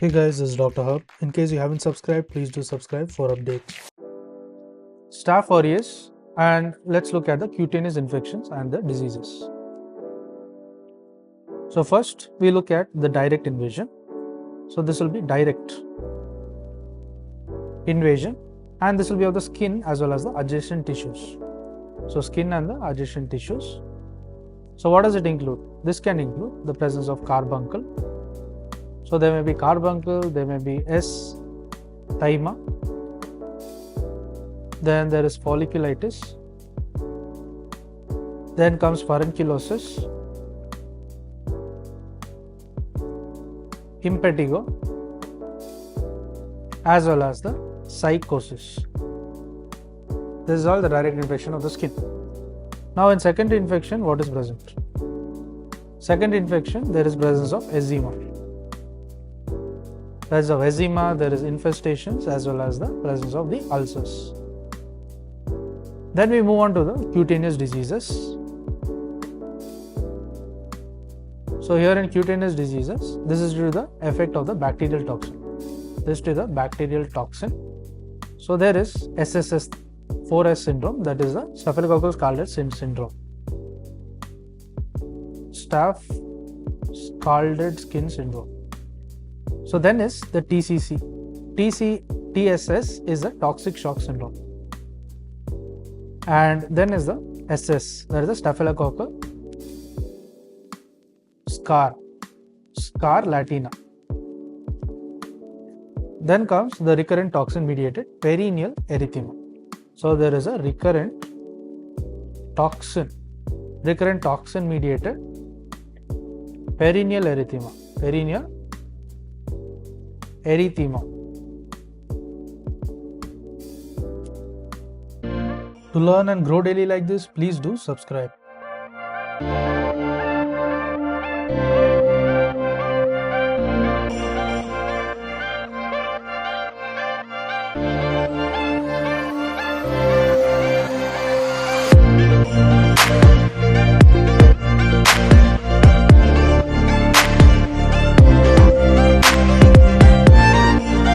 Hey guys, this is Dr. Hub. In case you haven't subscribed, please do subscribe for updates. Staph aureus, and let's look at the cutaneous infections and the diseases. So first we look at the direct invasion. So this will be direct invasion, and this will be of the skin as well as the adjacent tissues. So skin and the adjacent tissues. So what does it include? This can include the presence of carbuncle. So there may be carbuncle, there may be S. thyma. Then there is folliculitis. Then comes furunculosis, impetigo, as well as the psychosis. This is all the direct infection of the skin. Now in secondary infection, what is present? Secondary infection, there is presence of eczema. Presence of eczema, there is infestations as well as the presence of the ulcers. Then we move on to the cutaneous diseases. So here in cutaneous diseases, this is due to the effect of the bacterial toxin. This is due to the bacterial toxin. So there is SSS 4S syndrome, that is the Staphylococcus scalded syndrome. Staph scalded skin syndrome. So then is the TSS is the toxic shock syndrome. And then is the SS, that is the Staphylococcus scarlatina. Then comes the recurrent toxin mediated perineal erythema. So there is a recurrent toxin mediated perineal erythema. To learn and grow daily like this, please do subscribe.